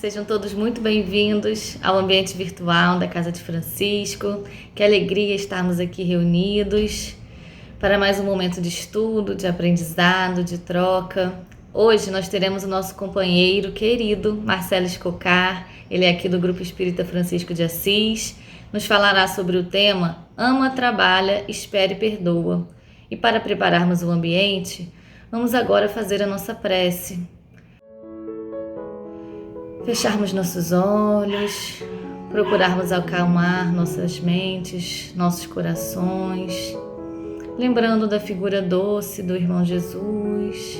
sejam todos muito bem-vindos ao ambiente virtual da Casa de Francisco. Que alegria estarmos aqui reunidos para mais um momento de estudo, de aprendizado, de troca. Hoje nós teremos o nosso companheiro querido, Marcelo Escocar. Ele é aqui do Grupo Espírita Francisco de Assis. Nos falará sobre o tema Ama, Trabalha, Espera e Perdoa. E para prepararmos o ambiente, vamos agora fazer a nossa prece. Fecharmos nossos olhos, procurarmos acalmar nossas mentes, nossos corações, lembrando da figura doce do irmão Jesus,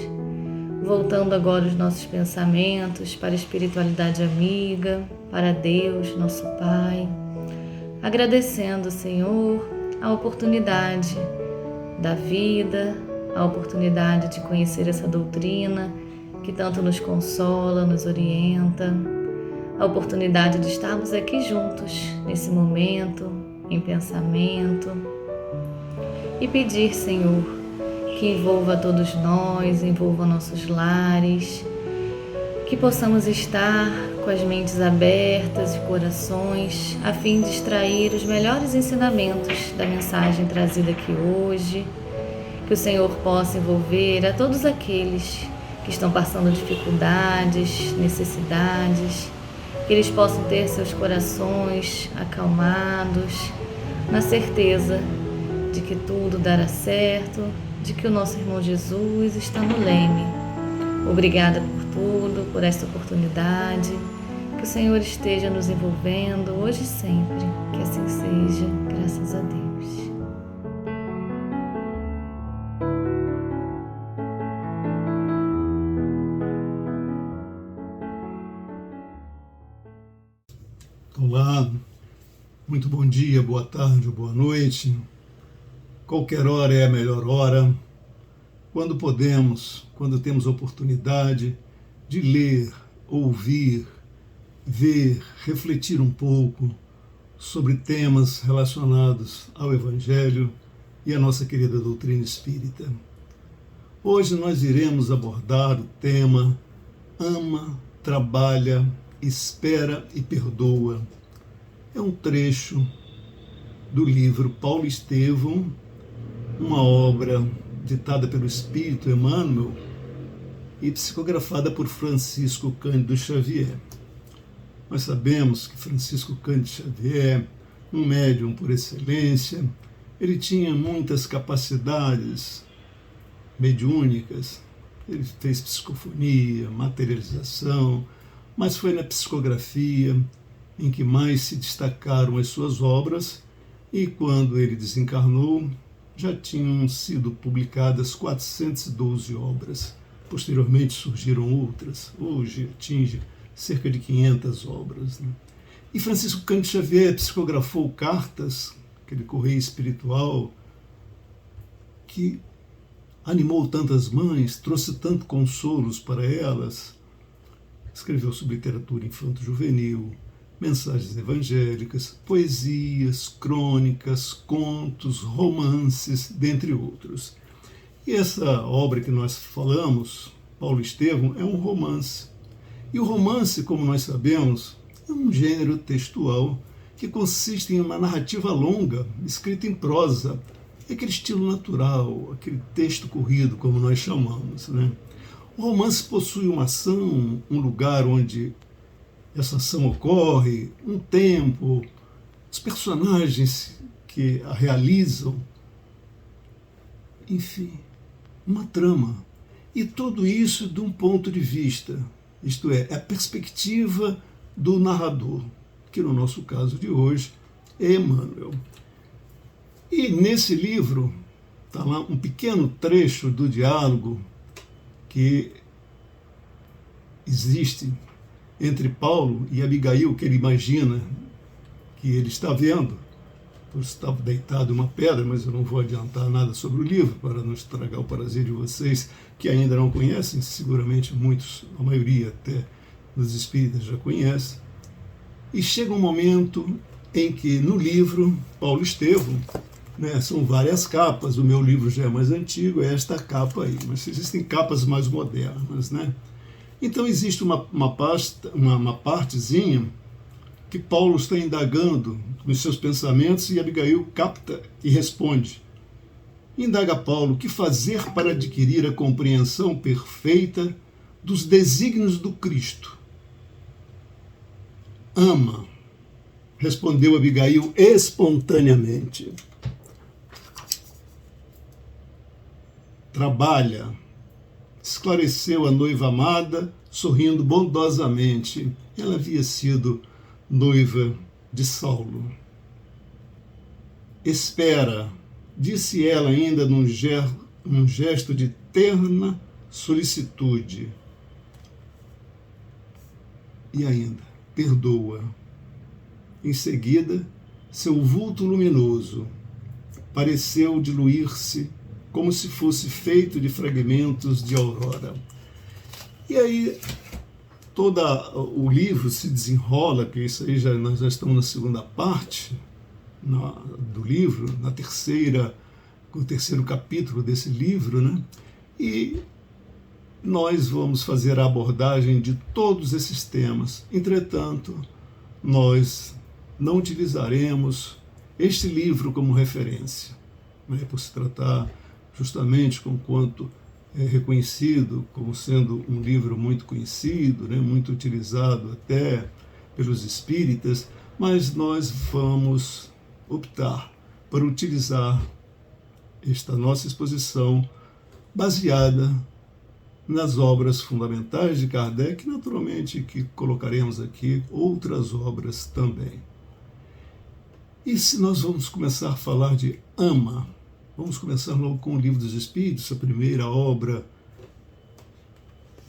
voltando agora os nossos pensamentos para a espiritualidade amiga, para Deus, nosso Pai, agradecendo, Senhor, a oportunidade da vida, a oportunidade de conhecer essa doutrina que tanto nos consola, nos orienta, a oportunidade de estarmos aqui juntos, nesse momento, em pensamento, e pedir, Senhor, que envolva todos nós, envolva nossos lares, que possamos estar com as mentes abertas e corações, a fim de extrair os melhores ensinamentos da mensagem trazida aqui hoje, que o Senhor possa envolver a todos aqueles que estão passando dificuldades, necessidades, que eles possam ter seus corações acalmados, na certeza de que tudo dará certo, de que o nosso irmão Jesus está no leme. Obrigada por tudo, por esta oportunidade, que o Senhor esteja nos envolvendo hoje e sempre, que assim seja, graças a Deus. Olá, muito bom dia, boa tarde ou boa noite. Qualquer hora é a melhor hora. Quando podemos, quando temos a oportunidade de ler, ouvir, ver, refletir um pouco sobre temas relacionados ao Evangelho e à nossa querida doutrina espírita. Hoje nós iremos abordar o tema Ama, Trabalha, Espera e Perdoa. É um trecho do livro Paulo Estevão, uma obra ditada pelo Espírito Emmanuel e psicografada por Francisco Cândido Xavier. Nós sabemos que Francisco Cândido Xavier, um médium por excelência, ele tinha muitas capacidades mediúnicas, ele fez psicofonia, materialização, mas foi na psicografia em que mais se destacaram as suas obras, e quando ele desencarnou, já tinham sido publicadas 412 obras. Posteriormente surgiram outras, hoje atinge cerca de 500 obras. E Francisco Cândido Xavier psicografou cartas, aquele correio espiritual, que animou tantas mães, trouxe tanto consolos para elas. Escreveu sobre literatura infanto-juvenil, mensagens evangélicas, poesias, crônicas, contos, romances, dentre outros. E essa obra que nós falamos, Paulo Estevão, é um romance. E o romance, como nós sabemos, é um gênero textual que consiste em uma narrativa longa, escrita em prosa. É aquele estilo natural, aquele texto corrido, como nós chamamos, né? O romance possui uma ação, um lugar onde essa ação ocorre, um tempo, os personagens que a realizam, enfim, uma trama. E tudo isso de um ponto de vista, isto é a perspectiva do narrador, que no nosso caso de hoje é Emmanuel. E nesse livro está lá um pequeno trecho do diálogo que existe entre Paulo e Abigail, que ele imagina que ele está vendo, pois estava deitado em uma pedra, mas eu não vou adiantar nada sobre o livro para não estragar o prazer de vocês que ainda não conhecem, seguramente muitos, a maioria até dos espíritas já conhecem. E chega um momento em que no livro Paulo Estevão, são várias capas, o meu livro já é mais antigo, é esta capa aí, mas existem capas mais modernas, Então existe uma partezinha que Paulo está indagando nos seus pensamentos e Abigail capta e responde. Indaga Paulo: que fazer para adquirir a compreensão perfeita dos desígnios do Cristo? Ama, respondeu Abigail espontaneamente. Trabalha, esclareceu a noiva amada, sorrindo bondosamente. Ela havia sido noiva de Saulo. Espera, disse ela ainda num gesto de terna solicitude. E ainda, perdoa. Em seguida, seu vulto luminoso pareceu diluir-se como se fosse feito de fragmentos de aurora. E aí todo o livro se desenrola, que isso aí nós já estamos na segunda parte do livro, no terceiro capítulo desse livro, né? E nós vamos fazer a abordagem de todos esses temas. Entretanto, nós não utilizaremos este livro como referência, né? Por se tratar justamente com quanto é reconhecido como sendo um livro muito conhecido, né, muito utilizado até pelos espíritas, mas nós vamos optar por utilizar esta nossa exposição baseada nas obras fundamentais de Kardec, naturalmente que colocaremos aqui outras obras também. E se nós vamos começar a falar de ama, vamos começar logo com o Livro dos Espíritos, a primeira obra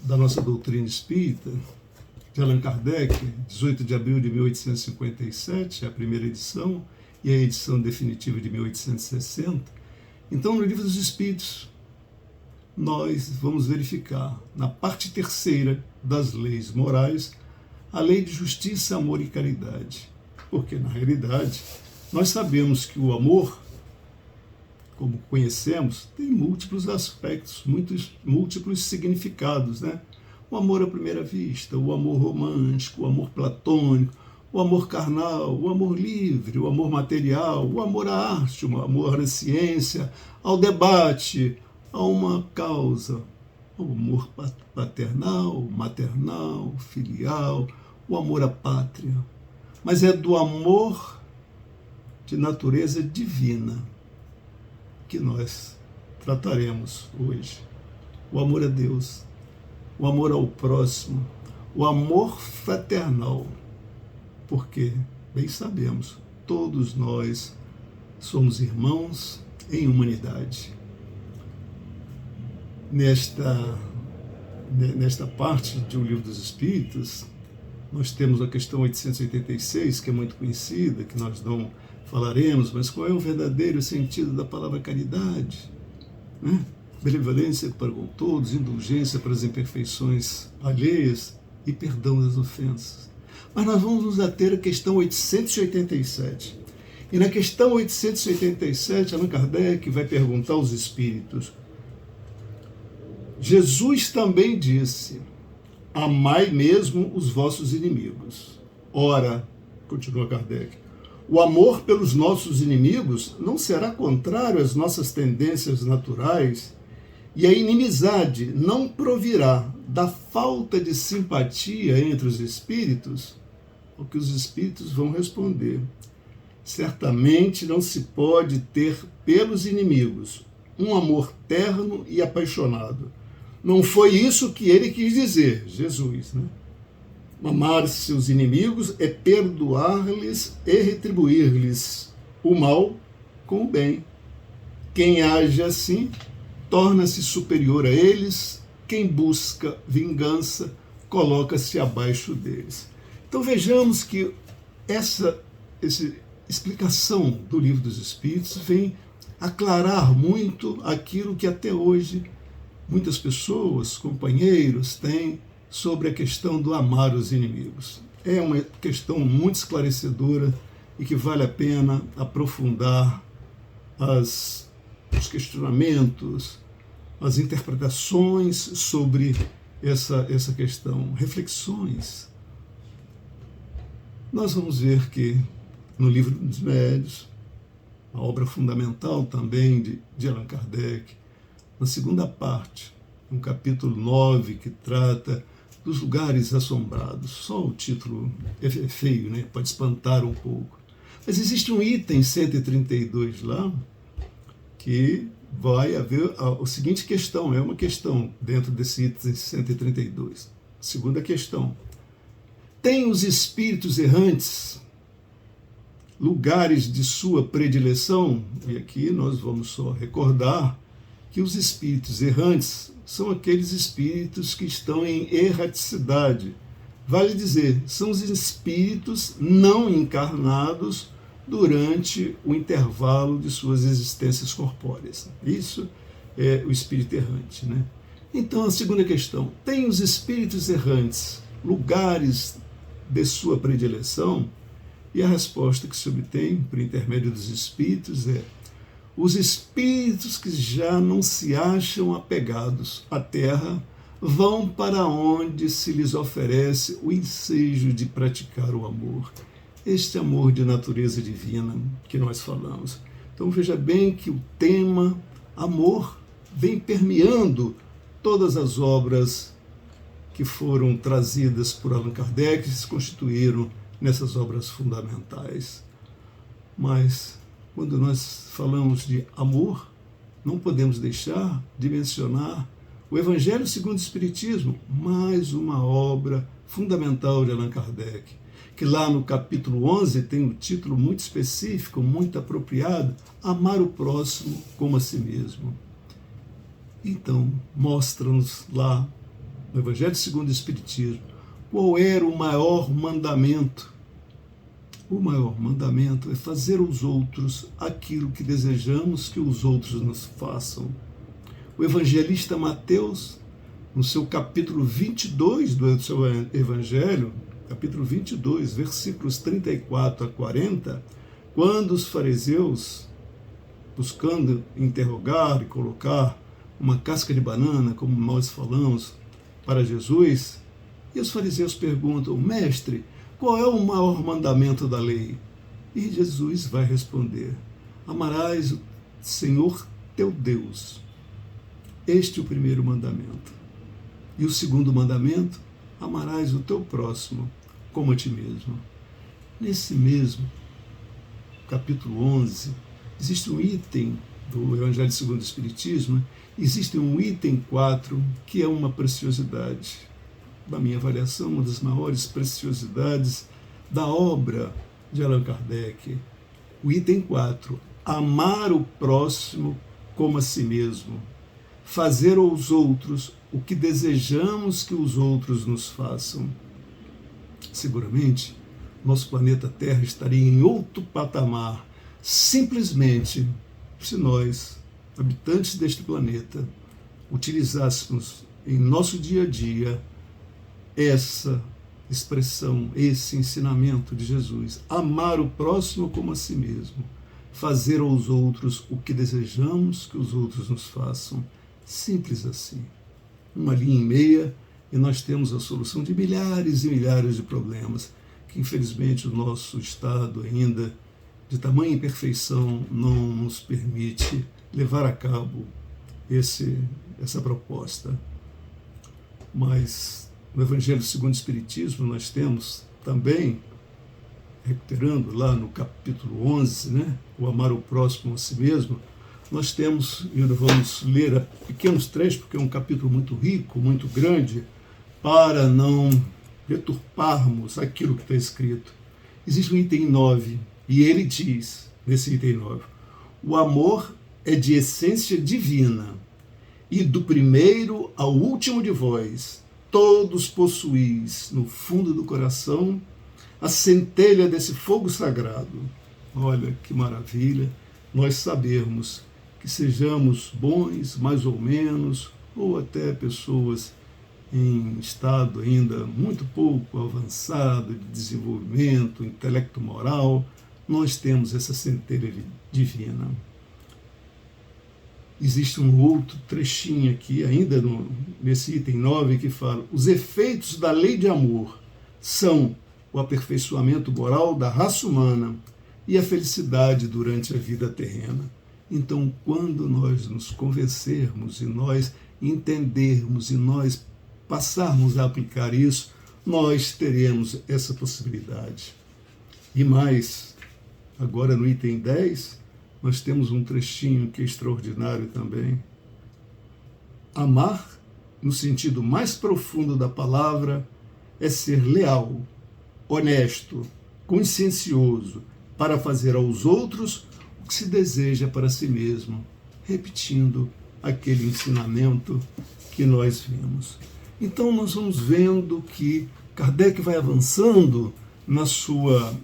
da nossa doutrina espírita, de Allan Kardec, 18 de abril de 1857, a primeira edição, e a edição definitiva de 1860. Então, no Livro dos Espíritos, nós vamos verificar, na parte terceira das leis morais, a lei de justiça, amor e caridade. Porque, na realidade, nós sabemos que o amor, como conhecemos, tem múltiplos aspectos, múltiplos significados, né? O amor à primeira vista, o amor romântico, o amor platônico, o amor carnal, o amor livre, o amor material, o amor à arte, o amor à ciência, ao debate, a uma causa, o amor paternal, maternal, filial, o amor à pátria. Mas é do amor de natureza divina que nós trataremos hoje. O amor a Deus, o amor ao próximo, o amor fraternal, porque, bem sabemos, todos nós somos irmãos em humanidade. Nesta parte de O Livro dos Espíritos, nós temos a questão 886, que é muito conhecida, que nós não falaremos, mas qual é o verdadeiro sentido da palavra caridade? Né? Benevolência para com todos, indulgência para as imperfeições alheias e perdão das ofensas. Mas nós vamos nos ater à questão 887. E na questão 887, Allan Kardec vai perguntar aos espíritos: Jesus também disse: amai mesmo os vossos inimigos. Ora, continua Kardec, o amor pelos nossos inimigos não será contrário às nossas tendências naturais, e a inimizade não provirá da falta de simpatia entre os espíritos? O que os espíritos vão responder: certamente não se pode ter pelos inimigos um amor terno e apaixonado. Não foi isso que ele quis dizer, Jesus, né? Amar seus inimigos é perdoar-lhes e retribuir-lhes o mal com o bem. Quem age assim torna-se superior a eles, quem busca vingança coloca-se abaixo deles. Então vejamos que essa explicação do Livro dos Espíritos vem aclarar muito aquilo que até hoje muitas pessoas, companheiros, têm sobre a questão do amar os inimigos. É uma questão muito esclarecedora e que vale a pena aprofundar os questionamentos, as interpretações sobre essa questão, reflexões. Nós vamos ver que no Livro dos Médiuns, a obra fundamental também de Allan Kardec, na segunda parte, no capítulo 9, que trata dos lugares assombrados. Só o título é feio, né? Pode espantar um pouco. Mas existe um item 132 lá, que vai haver a seguinte questão, é uma questão dentro desse item 132. Segunda questão. Tem os espíritos errantes lugares de sua predileção? E aqui nós vamos só recordar que os espíritos errantes são aqueles espíritos que estão em erraticidade. Vale dizer, são os espíritos não encarnados durante o intervalo de suas existências corpóreas. Isso é o espírito errante, né? Então, a segunda questão, tem os espíritos errantes lugares de sua predileção? E a resposta que se obtém por intermédio dos espíritos é: os espíritos que já não se acham apegados à terra vão para onde se lhes oferece o ensejo de praticar o amor. Este amor de natureza divina que nós falamos. Então veja bem que o tema amor vem permeando todas as obras que foram trazidas por Allan Kardec e se constituíram nessas obras fundamentais. Mas quando nós falamos de amor, não podemos deixar de mencionar o Evangelho segundo o Espiritismo, mais uma obra fundamental de Allan Kardec, que lá no capítulo 11 tem um título muito específico, muito apropriado, Amar o Próximo como a si mesmo. Então, mostra-nos lá, no Evangelho segundo o Espiritismo, qual era o maior mandamento. O maior mandamento é fazer aos outros aquilo que desejamos que os outros nos façam. O evangelista Mateus, no seu capítulo 22 do seu Evangelho, capítulo 22, versículos 34 a 40, quando os fariseus, buscando interrogar e colocar uma casca de banana, como nós falamos, para Jesus, e os fariseus perguntam: mestre, qual é o maior mandamento da lei? E Jesus vai responder: amarás o Senhor teu Deus. Este é o primeiro mandamento. E o segundo mandamento: amarás o teu próximo como a ti mesmo. Nesse mesmo capítulo 11, existe um item do Evangelho segundo o Espiritismo, existe um item 4 que é uma preciosidade. Na minha avaliação, uma das maiores preciosidades da obra de Allan Kardec. O item 4, amar o próximo como a si mesmo. Fazer aos outros o que desejamos que os outros nos façam. Seguramente, nosso planeta Terra estaria em outro patamar, simplesmente se nós, habitantes deste planeta, utilizássemos em nosso dia a dia essa expressão, esse ensinamento de Jesus: amar o próximo como a si mesmo, fazer aos outros o que desejamos que os outros nos façam. Simples assim. Uma linha e meia e nós temos a solução de milhares e milhares de problemas que, infelizmente, o nosso Estado ainda, de tamanha imperfeição, não nos permite levar a cabo essa proposta. Mas no Evangelho segundo o Espiritismo nós temos também, recuperando lá no capítulo 11, né, o amar o próximo a si mesmo, nós temos, e vamos ler pequenos trechos, porque é um capítulo muito rico, muito grande, para não deturparmos aquilo que está escrito. Existe um item 9, e ele diz, nesse item 9, o amor é de essência divina, e do primeiro ao último de vós, todos possuís no fundo do coração a centelha desse fogo sagrado. Olha que maravilha nós sabermos que sejamos bons, mais ou menos, ou até pessoas em estado ainda muito pouco avançado de desenvolvimento, intelecto moral, nós temos essa centelha divina. existe um outro trechinho aqui, ainda nesse item 9, que fala: os efeitos da lei de amor são o aperfeiçoamento moral da raça humana e a felicidade durante a vida terrena. Então, quando nós nos convencermos e nós entendermos e nós passarmos a aplicar isso, nós teremos essa possibilidade. E mais, agora no item 10, nós temos um trechinho que é extraordinário também. Amar, no sentido mais profundo da palavra, é ser leal, honesto, consciencioso, para fazer aos outros o que se deseja para si mesmo, repetindo aquele ensinamento que nós vimos. Então nós vamos vendo que Kardec vai avançando na sua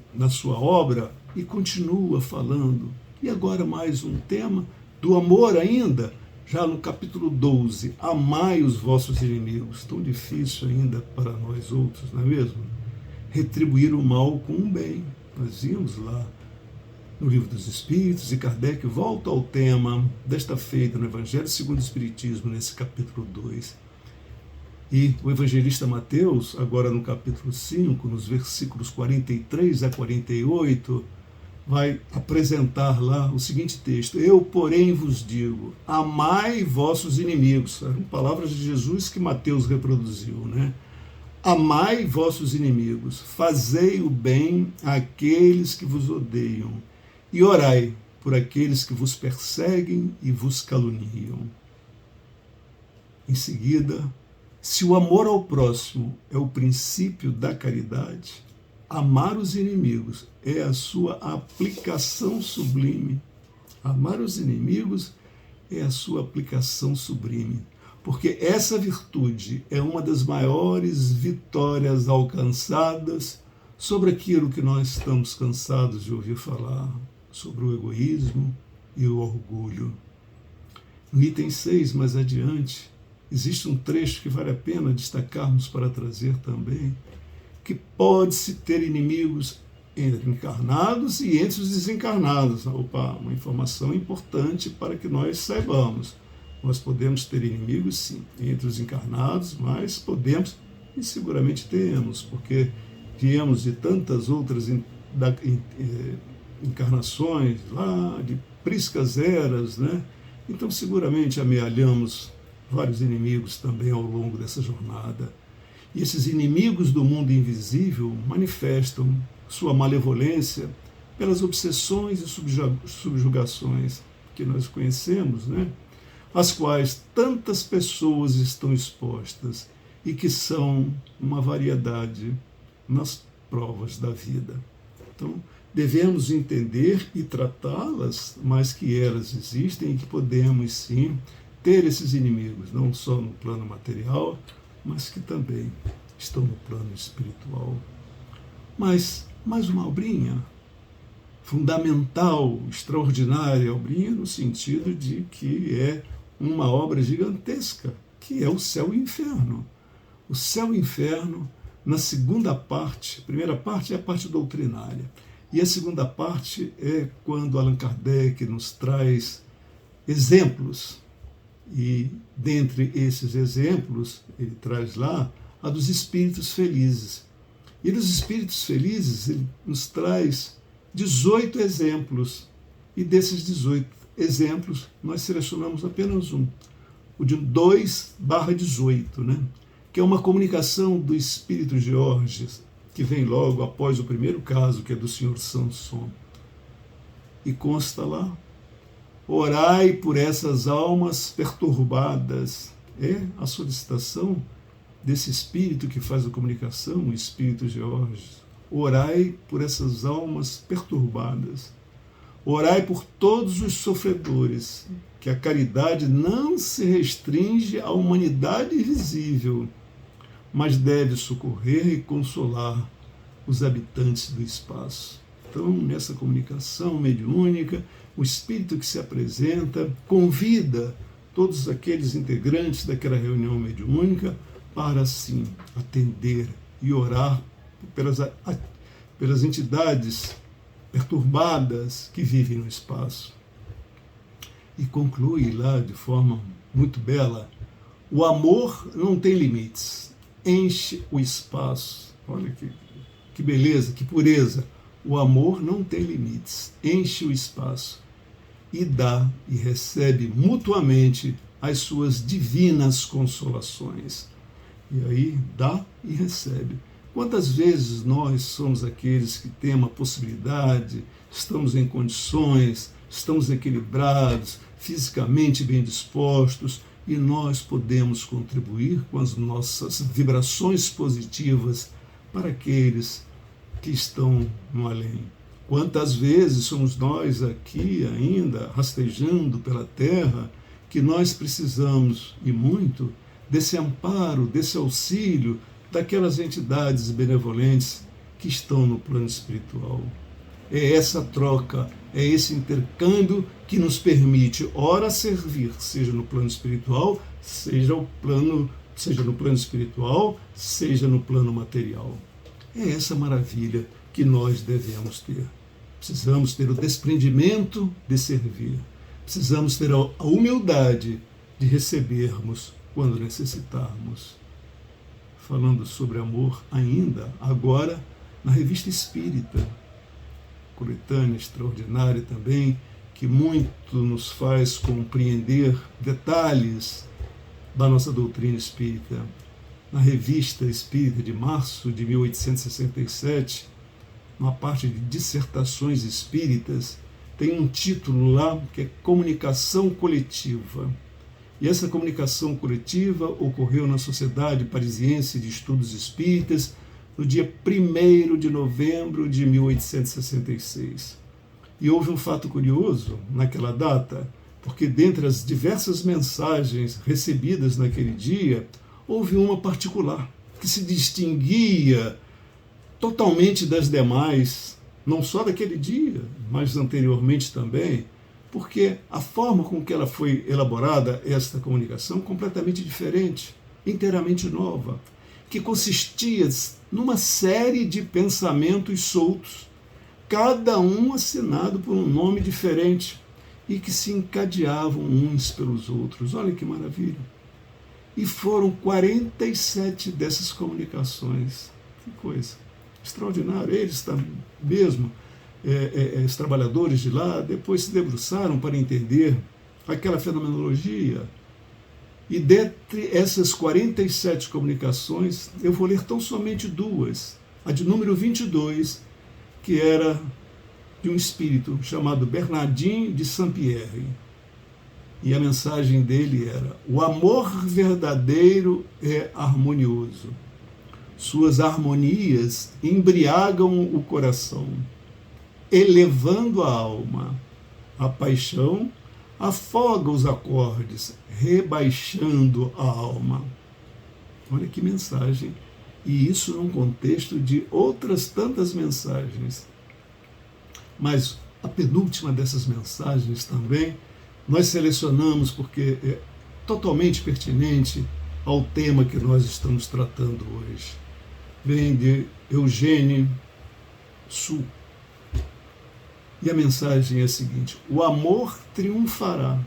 obra e continua falando. E agora mais um tema do amor ainda, já no capítulo 12, amai os vossos inimigos. Tão difícil ainda para nós outros, não é mesmo? Retribuir o mal com o bem. Nós vimos lá no Livro dos Espíritos, e Kardec volta ao tema desta feita no Evangelho segundo o Espiritismo, nesse capítulo 2. E o evangelista Mateus, agora no capítulo 5, nos versículos 43 a 48, vai apresentar lá o seguinte texto: eu, porém, vos digo, amai vossos inimigos. Eram palavras de Jesus que Mateus reproduziu, né? Amai vossos inimigos, fazei o bem àqueles que vos odeiam, e orai por aqueles que vos perseguem e vos caluniam. Em seguida, se o amor ao próximo é o princípio da caridade, amar os inimigos é a sua aplicação sublime. Amar os inimigos é a sua aplicação sublime, porque essa virtude é uma das maiores vitórias alcançadas sobre aquilo que nós estamos cansados de ouvir falar, sobre o egoísmo e o orgulho. No item 6, mais adiante, existe um trecho que vale a pena destacarmos para trazer também, que pode-se ter inimigos entre encarnados e entre os desencarnados. Opa, uma informação importante para que nós saibamos. Nós podemos ter inimigos, sim, entre os encarnados, mas podemos, e seguramente temos, porque viemos de tantas outras encarnações, lá de priscas eras, né? Então seguramente amealhamos vários inimigos também ao longo dessa jornada. E esses inimigos do mundo invisível manifestam sua malevolência pelas obsessões e subjugações que nós conhecemos, né? Às quais tantas pessoas estão expostas e que são uma variedade nas provas da vida. Então, devemos entender e tratá-las, mas que elas existem e que podemos, sim, ter esses inimigos, não só no plano material, mas que também estão no plano espiritual. Mas mais uma obrinha fundamental, extraordinária, obrinha no sentido de que é uma obra gigantesca, que é o Céu e o Inferno. O Céu e o Inferno, na segunda parte, a primeira parte é a parte doutrinária, e a segunda parte é quando Allan Kardec nos traz exemplos. E dentre esses exemplos, ele traz lá a dos espíritos felizes. E dos espíritos felizes, ele nos traz 18 exemplos. E desses 18 exemplos, nós selecionamos apenas um, o de 2/18, né? Que é uma comunicação do espírito Georges, que vem logo após o primeiro caso, que é do senhor Sanson. E consta lá: orai por essas almas perturbadas. É a solicitação desse espírito que faz a comunicação, o espírito Georges. Orai por essas almas perturbadas. Orai por todos os sofredores, que a caridade não se restringe à humanidade visível, mas deve socorrer e consolar os habitantes do espaço. Então, nessa comunicação mediúnica, o espírito que se apresenta convida todos aqueles integrantes daquela reunião mediúnica para, assim, atender e orar pelas entidades perturbadas que vivem no espaço. E conclui lá de forma muito bela: o amor não tem limites, enche o espaço. Olha que beleza, que pureza. O amor não tem limites, enche o espaço e dá e recebe mutuamente as suas divinas consolações. E aí dá e recebe. Quantas vezes nós somos aqueles que temos a possibilidade, estamos em condições, estamos equilibrados, fisicamente bem dispostos, e nós podemos contribuir com as nossas vibrações positivas para aqueles que estão no além. Quantas vezes somos nós aqui ainda rastejando pela terra que nós precisamos, e muito, desse amparo, desse auxílio daquelas entidades benevolentes que estão no plano espiritual. É essa troca, é esse intercâmbio que nos permite, ora, servir, seja no plano espiritual, seja no plano espiritual, seja no plano material. É essa maravilha que nós devemos ter. Precisamos ter o desprendimento de servir. Precisamos ter a humildade de recebermos quando necessitarmos. Falando sobre amor ainda, agora na Revista Espírita, coletânea extraordinária também, que muito nos faz compreender detalhes da nossa doutrina espírita. Na Revista Espírita de março de 1867, uma parte de dissertações espíritas, tem um título lá que é Comunicação Coletiva. E essa comunicação coletiva ocorreu na Sociedade Parisiense de Estudos Espíritas no dia 1º de novembro de 1866. E houve um fato curioso naquela data, porque dentre as diversas mensagens recebidas naquele dia, houve uma particular, que se distinguia totalmente das demais, não só daquele dia, mas anteriormente também, porque a forma com que ela foi elaborada, esta comunicação, completamente diferente, inteiramente nova, que consistia numa série de pensamentos soltos, cada um assinado por um nome diferente, e que se encadeavam uns pelos outros. Olha que maravilha! E foram 47 dessas comunicações. Que coisa extraordinária. Eles mesmo, os trabalhadores de lá, depois se debruçaram para entender aquela fenomenologia. E dentre essas 47 comunicações, eu vou ler tão somente duas. A de número 22, que era de um espírito chamado Bernardin de Saint-Pierre. E a mensagem dele era: o amor verdadeiro é harmonioso. Suas harmonias embriagam o coração, elevando a alma. A paixão afoga os acordes, rebaixando a alma. Olha que mensagem! E isso num contexto de outras tantas mensagens. Mas a penúltima dessas mensagens também nós selecionamos porque é totalmente pertinente ao tema que nós estamos tratando hoje. Vem de Eugênie Sue. E a mensagem é a seguinte: o amor triunfará,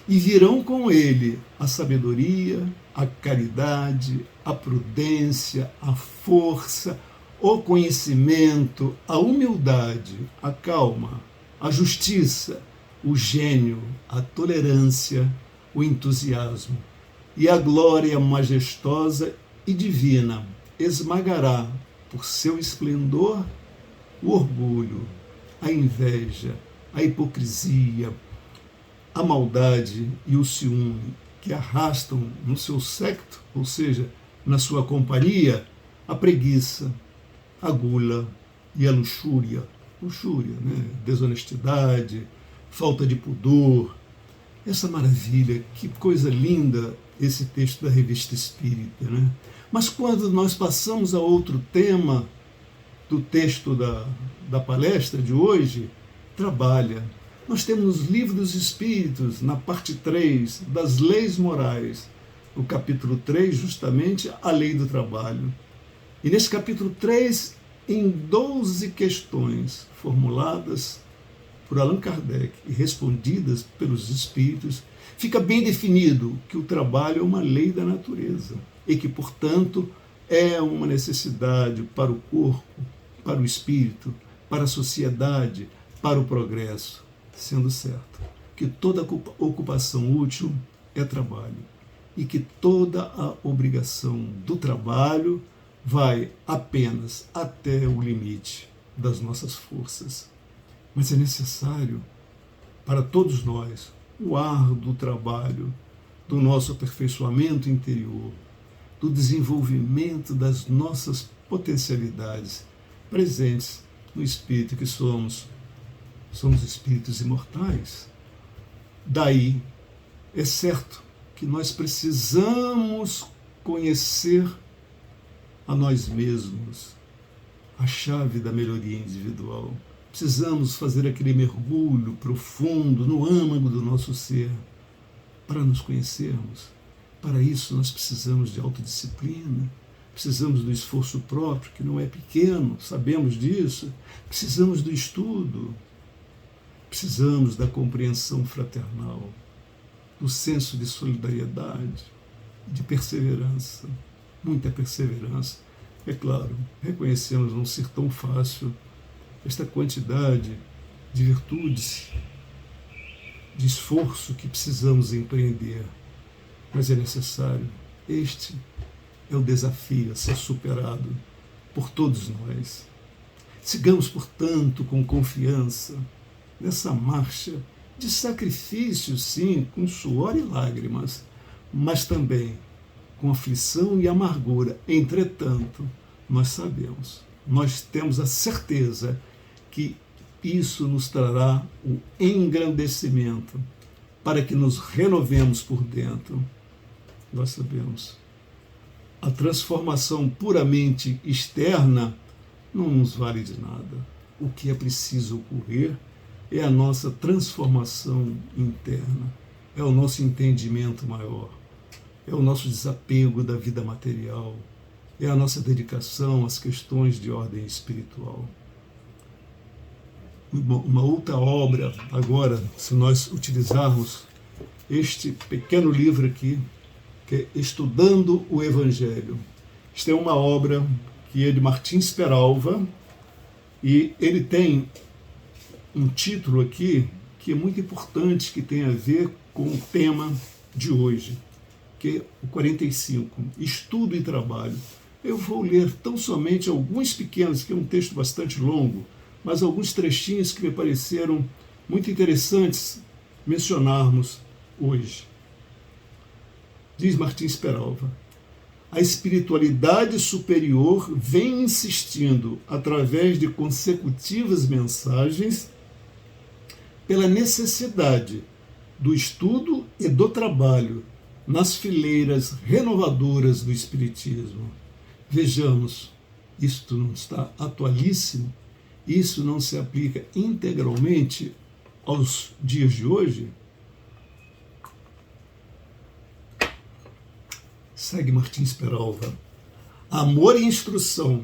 e virão com ele a sabedoria, a caridade, a prudência, a força, o conhecimento, a humildade, a calma, a justiça, o gênio, a tolerância, o entusiasmo. E a glória majestosa e divina esmagará, por seu esplendor, o orgulho, a inveja, a hipocrisia, a maldade e o ciúme, que arrastam no seu séquito, ou seja, na sua companhia, a preguiça, a gula e a luxúria. Luxúria, desonestidade, falta de pudor. Essa maravilha, que coisa linda esse texto da Revista Espírita. Mas quando nós passamos a outro tema do texto da palestra de hoje, trabalha. Nós temos nos Livros dos Espíritos, na parte 3, das leis morais, no capítulo 3, justamente, a lei do trabalho. E nesse capítulo 3, em 12 questões formuladas, por Allan Kardec e respondidas pelos espíritos, fica bem definido que o trabalho é uma lei da natureza e que, portanto, é uma necessidade para o corpo, para o espírito, para a sociedade, para o progresso, sendo certo que toda ocupação útil é trabalho e que toda a obrigação do trabalho vai apenas até o limite das nossas forças. Mas é necessário para todos nós o árduo trabalho do nosso aperfeiçoamento interior, do desenvolvimento das nossas potencialidades presentes no espírito que somos. Somos espíritos imortais. Daí, é certo que nós precisamos conhecer a nós mesmos, a chave da melhoria individual. Precisamos fazer aquele mergulho profundo no âmago do nosso ser para nos conhecermos. Para isso nós precisamos de autodisciplina, precisamos do esforço próprio, que não é pequeno, sabemos disso. Precisamos do estudo, precisamos da compreensão fraternal, do senso de solidariedade, de perseverança, muita perseverança. É claro, reconhecemos não ser tão fácil esta quantidade de virtudes, de esforço que precisamos empreender, mas é necessário. Este é o desafio a ser superado por todos nós. Sigamos, portanto, com confiança nessa marcha de sacrifício, sim, com suor e lágrimas, mas também com aflição e amargura. Entretanto, nós sabemos, nós temos a certeza que isso nos trará o engrandecimento para que nos renovemos por dentro. Nós sabemos, a transformação puramente externa não nos vale de nada. O que é preciso ocorrer é a nossa transformação interna, é o nosso entendimento maior, é o nosso desapego da vida material, é a nossa dedicação às questões de ordem espiritual. Uma outra obra, agora, se nós utilizarmos este pequeno livro aqui, que é Estudando o Evangelho. Esta é uma obra que é de Martins Peralva, e ele tem um título aqui que é muito importante, que tem a ver com o tema de hoje, que é o 45, Estudo e Trabalho. Eu vou ler tão somente alguns pequenos, que é um texto bastante longo, mas alguns trechinhos que me pareceram muito interessantes mencionarmos hoje. Diz Martins Peralva: a espiritualidade superior vem insistindo, através de consecutivas mensagens, pela necessidade do estudo e do trabalho nas fileiras renovadoras do Espiritismo. Vejamos, isto não está atualíssimo? Isso não se aplica integralmente aos dias de hoje? Segue Martins Peralva. Amor e instrução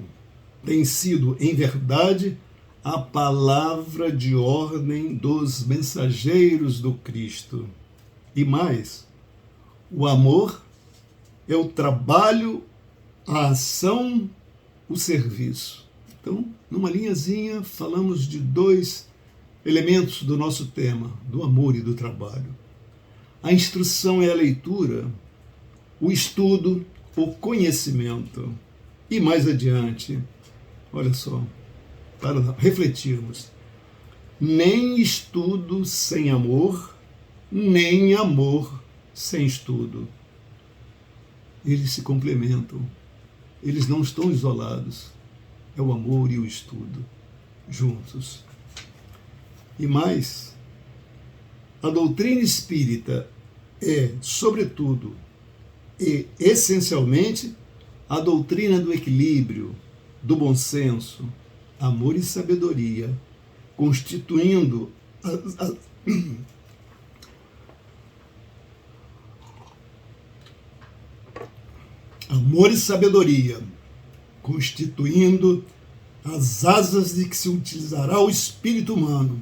tem sido, em verdade, a palavra de ordem dos mensageiros do Cristo. E mais, o amor é o trabalho, a ação, o serviço. Então, numa linhazinha, falamos de dois elementos do nosso tema, do amor e do trabalho. A instrução é a leitura, o estudo, o conhecimento. E mais adiante, olha só, para refletirmos, nem estudo sem amor, nem amor sem estudo. Eles se complementam, eles não estão isolados. É o amor e o estudo juntos. E mais, a doutrina espírita é, sobretudo e essencialmente, a doutrina do equilíbrio, do bom senso, amor e sabedoria, constituindo amor e sabedoria, constituindo as asas de que se utilizará o espírito humano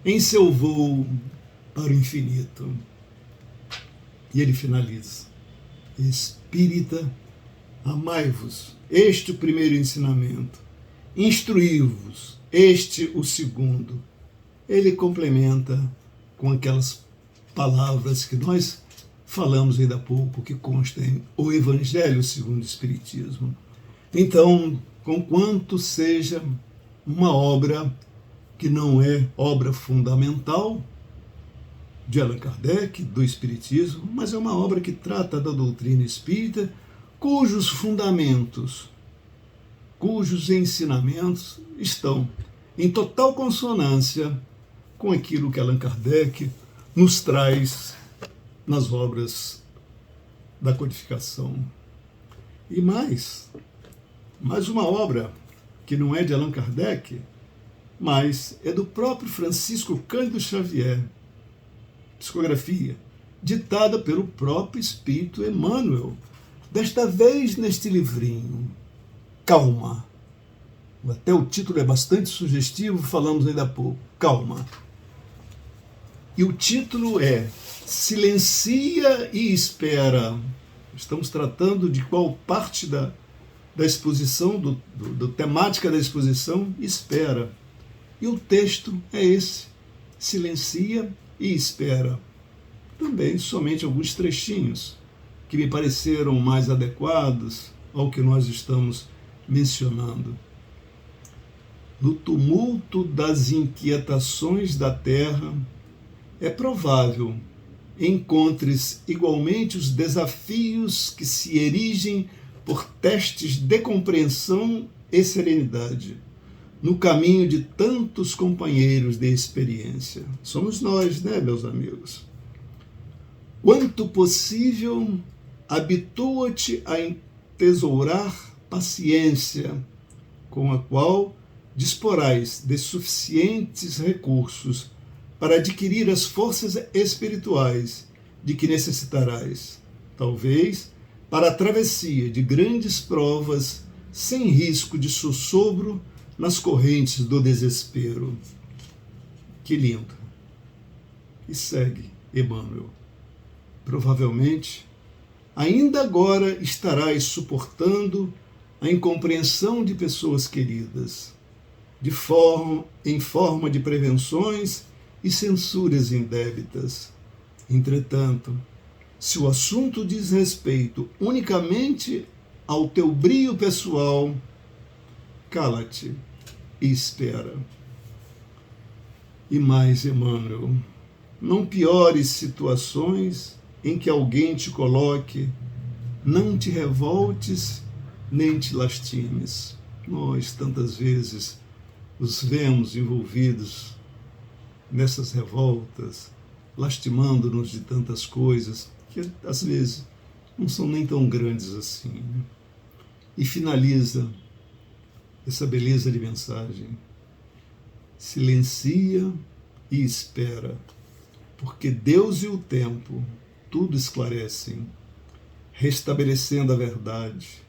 em seu voo para o infinito. E ele finaliza: Espírita, amai-vos, este o primeiro ensinamento. Instruí-vos, este o segundo. Ele complementa com aquelas palavras que nós falamos ainda há pouco, que constam em O Evangelho segundo o Espiritismo. Então, conquanto seja uma obra que não é obra fundamental de Allan Kardec, do Espiritismo, mas é uma obra que trata da doutrina espírita, cujos fundamentos, cujos ensinamentos estão em total consonância com aquilo que Allan Kardec nos traz nas obras da codificação. E mais uma obra que não é de Allan Kardec, mas é do próprio Francisco Cândido Xavier, psicografia, ditada pelo próprio Espírito Emmanuel, desta vez neste livrinho, Calma. Até o título é bastante sugestivo, falamos ainda há pouco, Calma. E o título é Silencia e Espera. Estamos tratando de qual parte da exposição, do temática da exposição, espera. E o texto é esse, Silencia e Espera. Também somente alguns trechinhos que me pareceram mais adequados ao que nós estamos mencionando. No tumulto das inquietações da terra, é provável encontres igualmente os desafios que se erigem por testes de compreensão e serenidade, no caminho de tantos companheiros de experiência. Somos nós, né, meus amigos? Quanto possível, habitua-te a entesourar paciência, com a qual disporás de suficientes recursos para adquirir as forças espirituais de que necessitarás, talvez para a travessia de grandes provas sem risco de sussobro nas correntes do desespero. Que lindo! E segue Emmanuel. Provavelmente, ainda agora estarás suportando a incompreensão de pessoas queridas, em forma de prevenções e censuras indébitas. Entretanto, se o assunto diz respeito unicamente ao teu brio pessoal, cala-te e espera. E mais, Emmanuel, não piores situações em que alguém te coloque, não te revoltes nem te lastimes. Nós, tantas vezes, os vemos envolvidos nessas revoltas, lastimando-nos de tantas coisas que, às vezes, não são nem tão grandes assim. Né? E finaliza essa beleza de mensagem. Silencia e espera, porque Deus e o tempo tudo esclarecem, restabelecendo a verdade,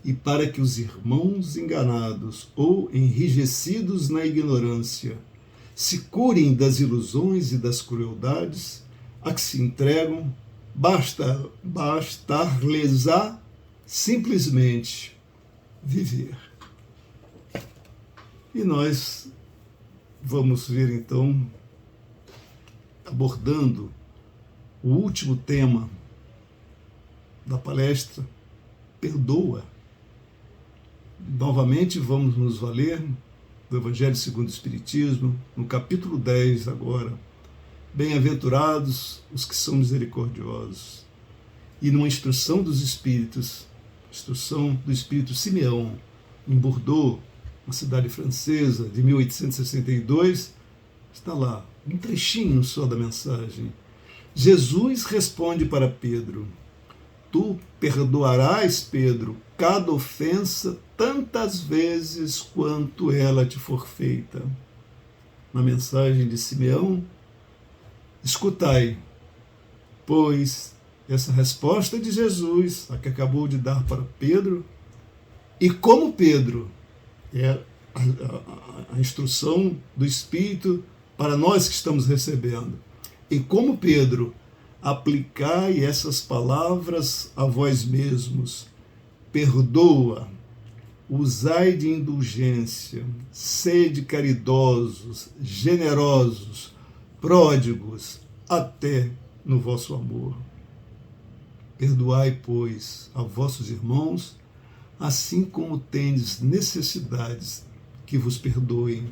e para que os irmãos enganados ou enrijecidos na ignorância se curem das ilusões e das crueldades a que se entregam, bastar-lhes-á simplesmente viver. E nós vamos ver então, abordando o último tema da palestra, perdoa. Novamente vamos nos valer do Evangelho segundo o Espiritismo, no capítulo 10 agora. Bem-aventurados os que são misericordiosos. E numa instrução dos Espíritos, instrução do Espírito Simeão, em Bordeaux, uma cidade francesa, de 1862, está lá, um trechinho só da mensagem. Jesus responde para Pedro: tu perdoarás, Pedro, cada ofensa tantas vezes quanto ela te for feita. Na mensagem de Simeão, escutai, pois, essa resposta de Jesus, a que acabou de dar para Pedro, e como Pedro, é a instrução do Espírito para nós que estamos recebendo. E como Pedro, aplicai essas palavras a vós mesmos. Perdoa, usai de indulgência, sede caridosos, generosos, pródigos, até no vosso amor. Perdoai, pois, a vossos irmãos, assim como tendes necessidades que vos perdoem.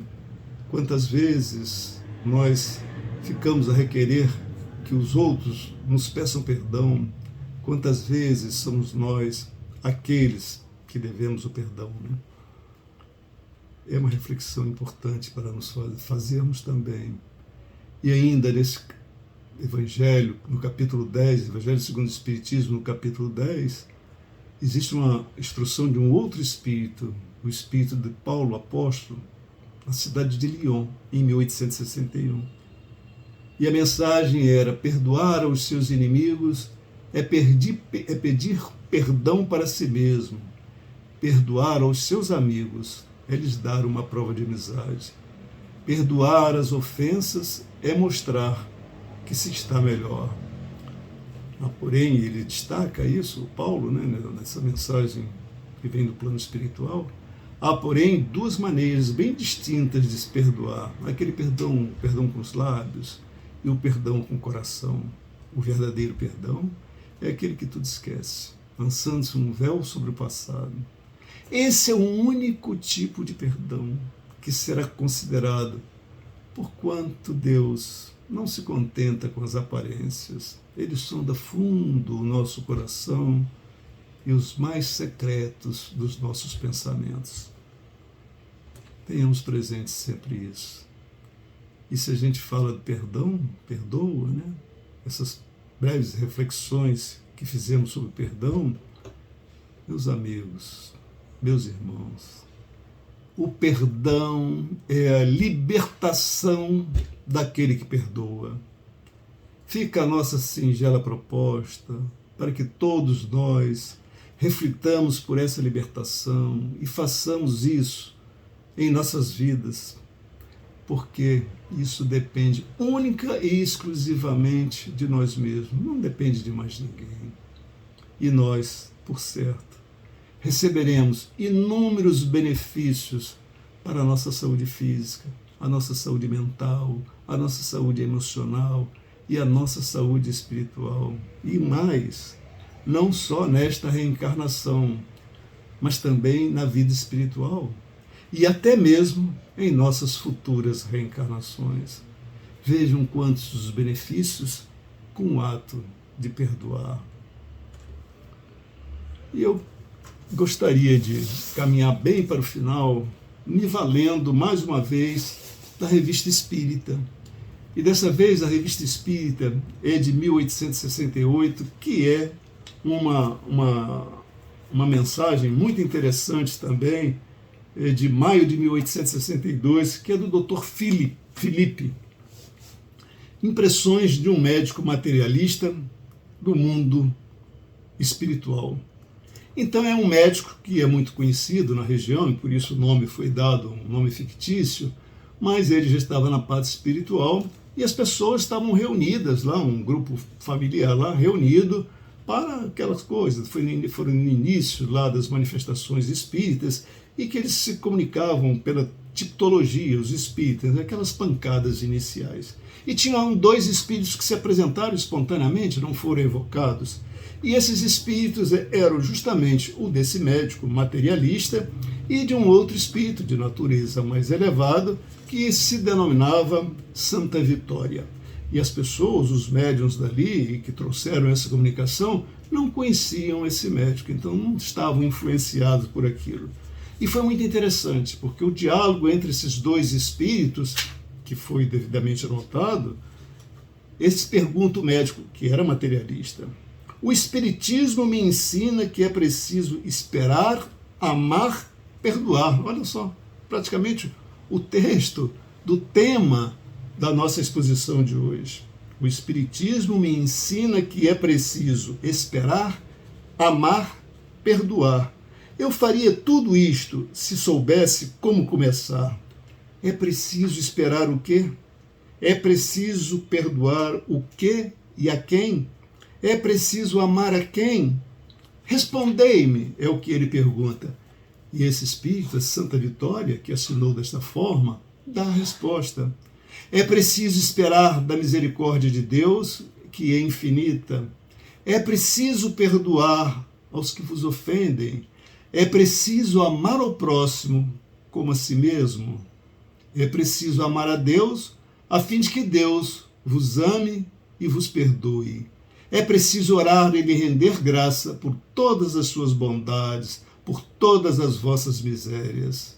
Quantas vezes nós ficamos a requerer que os outros nos peçam perdão? Quantas vezes somos nós aqueles que devemos o perdão, né? É uma reflexão importante para nos fazermos também. E ainda nesse Evangelho, no capítulo 10, Evangelho segundo o Espiritismo, no capítulo 10, existe uma instrução de um outro espírito, o espírito de Paulo, apóstolo, na cidade de Lyon, em 1861. E a mensagem era: perdoar aos seus inimigos é pedir perdão para si mesmo. Perdoar aos seus amigos é lhes dar uma prova de amizade. Perdoar as ofensas é mostrar que se está melhor. Porém, ele destaca isso, o Paulo, né, nessa mensagem que vem do plano espiritual. Há, porém, duas maneiras bem distintas de se perdoar. Aquele perdão com os lábios e o perdão com o coração. O verdadeiro perdão é aquele que tudo esquece, lançando-se um véu sobre o passado. Esse é o único tipo de perdão que será considerado, porquanto Deus não se contenta com as aparências. Ele sonda fundo o nosso coração e os mais secretos dos nossos pensamentos. Tenhamos presente sempre isso. E se a gente fala de perdão, perdoa, né? Essas breves reflexões que fizemos sobre perdão, meus amigos, meus irmãos, o perdão é a libertação daquele que perdoa. Fica a nossa singela proposta para que todos nós reflitamos por essa libertação e façamos isso em nossas vidas, porque isso depende única e exclusivamente de nós mesmos, não depende de mais ninguém. E nós, por certo, receberemos inúmeros benefícios para a nossa saúde física, a nossa saúde mental, a nossa saúde emocional e a nossa saúde espiritual. E mais, não só nesta reencarnação, mas também na vida espiritual e até mesmo em nossas futuras reencarnações. Vejam quantos os benefícios com o ato de perdoar. E eu gostaria de caminhar bem para o final, me valendo mais uma vez da Revista Espírita. E dessa vez a Revista Espírita é de 1868, que é uma mensagem muito interessante também, de maio de 1862, que é do Dr. Felipe. Impressões de um médico materialista do mundo espiritual. Então é um médico que é muito conhecido na região, e por isso o nome foi dado, um nome fictício, mas ele já estava na parte espiritual e as pessoas estavam reunidas lá, um grupo familiar lá reunido para aquelas coisas. Foram no início lá das manifestações espíritas e que eles se comunicavam pela tipologia, os espíritas, aquelas pancadas iniciais. E tinham dois espíritos que se apresentaram espontaneamente, não foram evocados. E esses espíritos eram justamente o desse médico materialista e de um outro espírito de natureza mais elevado que se denominava Santa Vitória. E as pessoas, os médiuns dali, que trouxeram essa comunicação, não conheciam esse médico, então não estavam influenciados por aquilo. E foi muito interessante, porque o diálogo entre esses dois espíritos, que foi devidamente anotado, esse pergunta o médico, que era materialista: o Espiritismo me ensina que é preciso esperar, amar, perdoar. Olha só, praticamente o texto do tema da nossa exposição de hoje. O Espiritismo me ensina que é preciso esperar, amar, perdoar. Eu faria tudo isto se soubesse como começar. É preciso esperar o quê? É preciso perdoar o que e a quem? É preciso amar a quem? Respondei-me, é o que ele pergunta. E esse espírito, a Santa Vitória, que assinou desta forma, dá a resposta. É preciso esperar da misericórdia de Deus, que é infinita. É preciso perdoar aos que vos ofendem. É preciso amar ao próximo como a si mesmo. É preciso amar a Deus, a fim de que Deus vos ame e vos perdoe. É preciso orar e lhe render graça por todas as suas bondades, por todas as vossas misérias.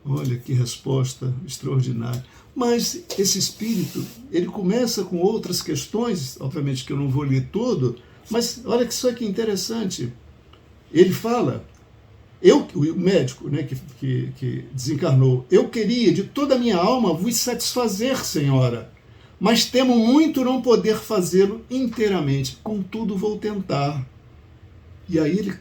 Olha que resposta extraordinária. Mas esse espírito, ele começa com outras questões, obviamente que eu não vou ler tudo, mas olha que isso aqui é interessante. Ele fala, o médico, né, que desencarnou, eu queria de toda a minha alma vos satisfazer, Senhora, mas temo muito não poder fazê-lo inteiramente. Contudo, vou tentar. E aí ele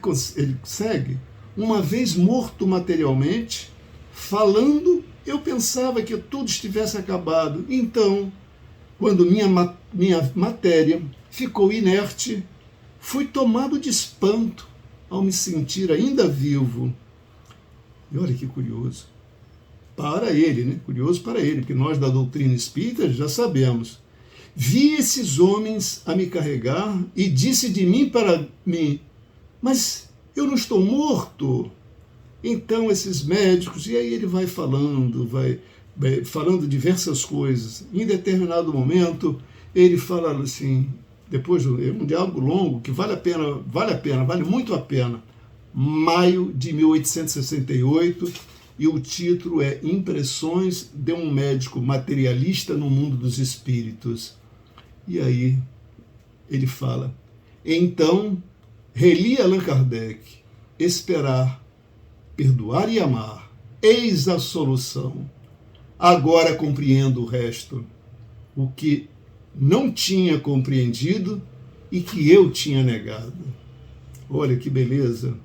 segue. Uma vez morto materialmente, falando, eu pensava que tudo estivesse acabado. Então, quando minha matéria ficou inerte, fui tomado de espanto ao me sentir ainda vivo. E olha que curioso. Para ele, né? Curioso para ele, porque nós da doutrina espírita já sabemos. Vi esses homens a me carregar e disse de mim para mim, mas eu não estou morto. Então esses médicos, e aí ele vai falando diversas coisas. Em determinado momento, ele fala assim, depois de um diálogo longo, que vale muito a pena. Maio de 1868, e o título é Impressões de um médico materialista no mundo dos espíritos. E aí ele fala, então, reli Allan Kardec, esperar, perdoar e amar, eis a solução. Agora compreendo o resto, o que não tinha compreendido e que eu tinha negado. Olha que beleza.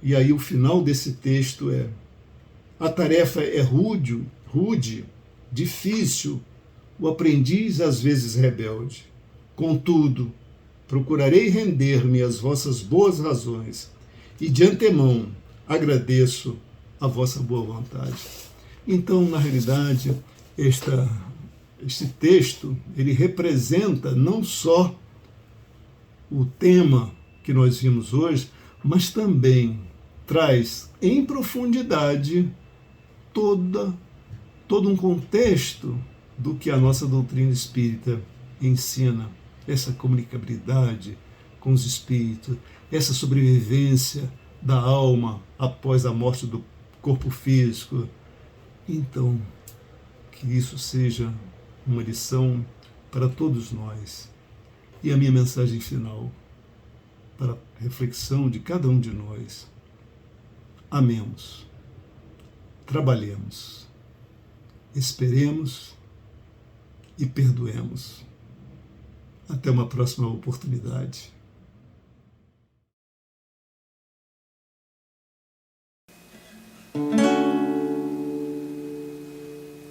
E aí o final desse texto é, a tarefa é rude, difícil, o aprendiz às vezes rebelde. Contudo, procurarei render-me às vossas boas razões e de antemão agradeço a vossa boa vontade. Então, na realidade, este texto, ele representa não só o tema que nós vimos hoje, mas também traz em profundidade todo um contexto do que a nossa doutrina espírita ensina, essa comunicabilidade com os espíritos, essa sobrevivência da alma após a morte do corpo físico. Então, que isso seja uma lição para todos nós. E a minha mensagem final, para a reflexão de cada um de nós. Amemos, trabalhemos, esperemos e perdoemos. Até uma próxima oportunidade.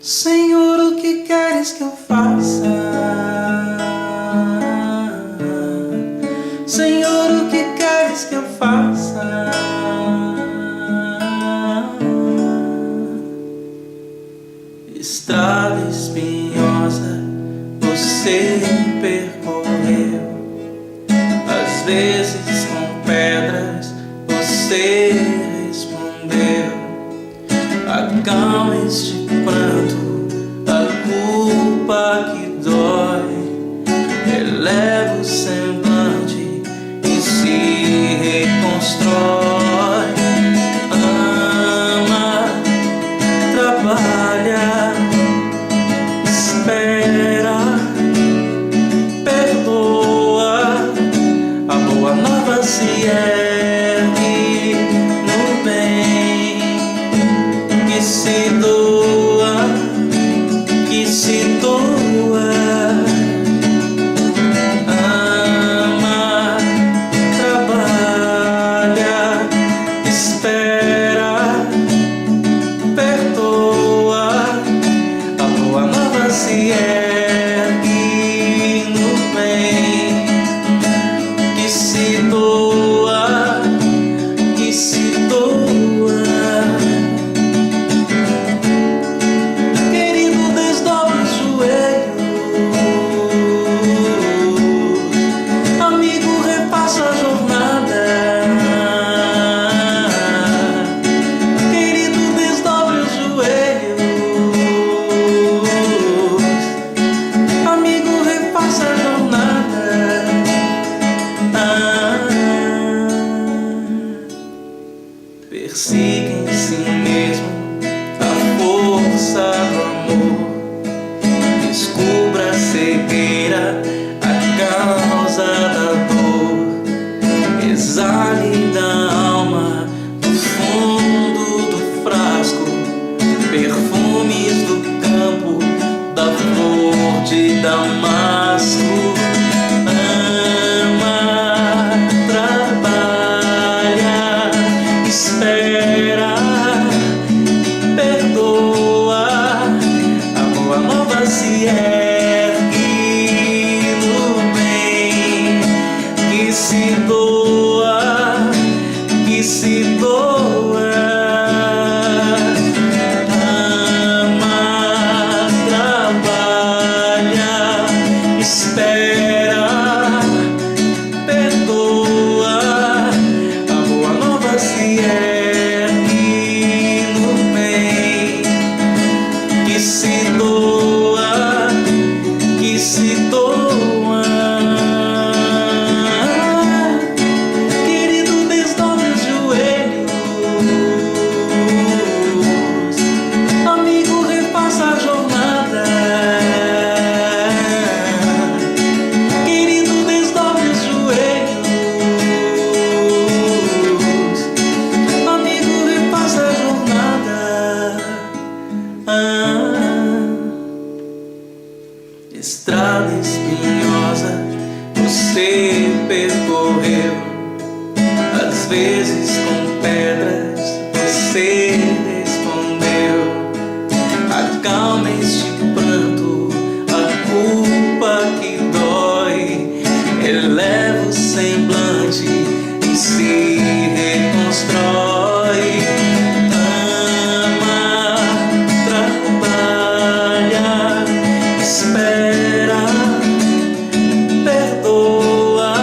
Senhor, o que queres que eu faça? Senhor, o que queres que eu faça? Estrada espinhosa você percorreu, às vezes com pedras você respondeu. Acalma este pranto, a culpa que dói, eleva o semblante e se reconstrói. Ama, trabalha, espera, perdoa, a boa nova se ergue no bem, que se doa, que se doa. Ama, trabalha, espera, perdoa, Damasco. Ama, trabalha, espera, perdoa. A boa nova se ergue no bem, que se doa, que se doa. Espera, perdoa, a boa nova se ergue no bem, que se doa, que se doa. Querido, desdobre os joelhos, amigo, refaça a jornada. Estrada espinhosa você percorreu, às vezes com pedras você respondeu. Acalma este pranto, a culpa que dói, eleva o semblante e se reconstrói. Ama, trabalha, espera, perdoa,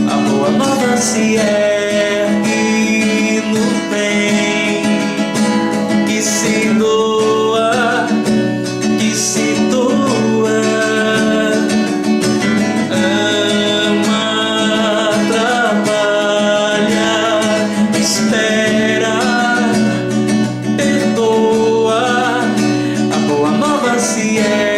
a boa nova se ergue no bem, que se doa, que se doa. Ama, trabalha, espera, perdoa, a boa nova se ergue